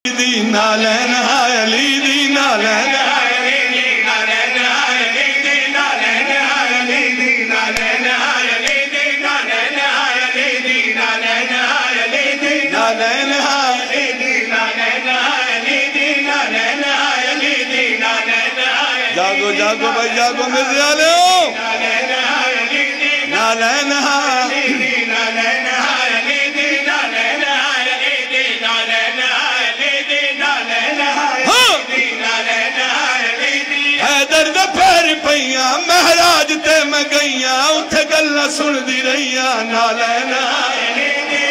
नालैन हाय अली दी नालैन हाय अली दी नालैन हाय अली दी नालैन हाय अली दी नालैन हाय अली दी नालैन हाय अली दी नालैन हाय अली दी नालैन हाय अली दी नालैन हाय अली दी नालैन हाय अली दी नालैन हाय। जागो जागो भाई जागो मेरे वाले हो। नालैन हाय अली दी नालैन हाय अली दी नालैन हाय अली दी नालैन हाय अली दी नालैन हाय अली दी नालैन हाय अली दी नालैन हाय अली दी। हैदर दे पैर पईयां महराज ते मैं गईयां उत्थे गल्लां सुनदी रहीयां नालैन हाय अली दी।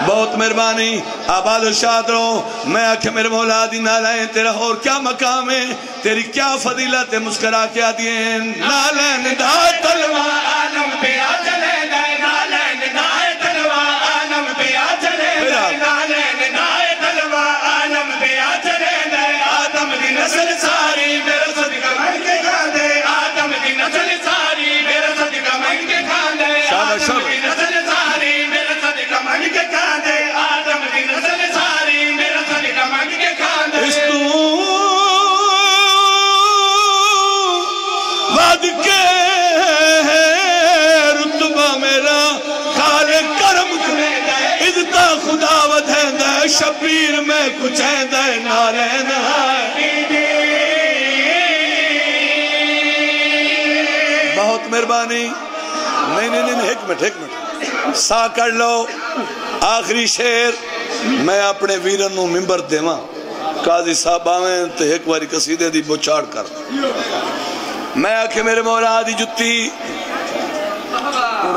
बहुत मेहरबानी आबाद शाद रहो। मैं आखे मेरे मौला दी नालैन तेरा और क्या मकाम है, तेरी क्या फजीलत है। मुस्कुरा के आदिए नालैन दा तलवा आलम पे आ चले गए नालैन दाए तलवा आलम पे आ चले गए नालैन दाए तलवा आलम पे आ चले गए। आदम दी नस्ल सारी मेरा सदका मंग के खा दे। आदम दी नस्ल सारी मेरा सदका मंग के खा दे। आदम दी नस्ल सारी मेरा सदका मंग के खा दे। आदम दी नस्ल सारी मेरा सदका मंग के खा दे। वद के रुतबा मेरा खाले करम इज्जता खुदा वधेंदा शबीर में कुछ है नालैन हाय। बहुत मेहरबानी। नहीं नहीं नहीं एक मिनट सा कर लो। आखिरी शेर मैं अपने वीरन नूं मिंबर देवां। काजी साहब आवें ते एक बारी कसीदे दी बोछाड़ कर। मैं आखे मेरे मौला दी जुत्ती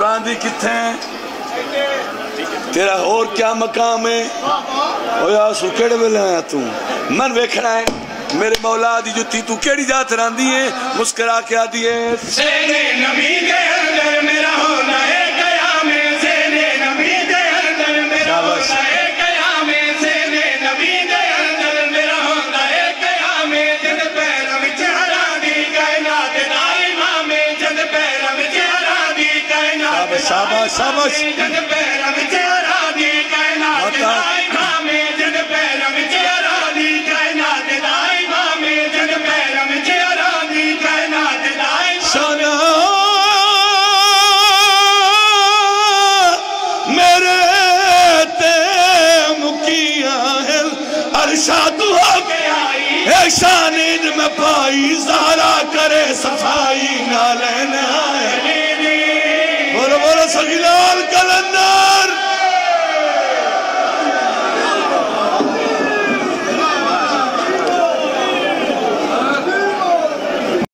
रांदी किथे तेरा और क्या मकाम है। ओया केड़े वेले आया तू मन वेखना है। मेरे मौला दी जुत्ती तू केड़ी जात रांदी है। मुस्कुरा के आदी है सेने नबी दे अंदर मेरा होना है कयाम है। सेने नबी दे अंदर मेरा होना है कयाम है। सेने नबी दे अंदर मेरा होना है कयाम है। जद पैरां विच हरा दी कायनात दा इमाम है। जद पैरां विच हरा दी कायनात शाबाश शाबाश। जद पैरां विच हरा दी कायनात दा इमाम है। जद पैरां विच हरा दी कायनात दा इमाम है। जद पैरां विच हरा दी कायनात दा इमाम है। मेरे ते मुकिया है अरशा तू हो गया शानिद में पाई ज़ारा करे सफा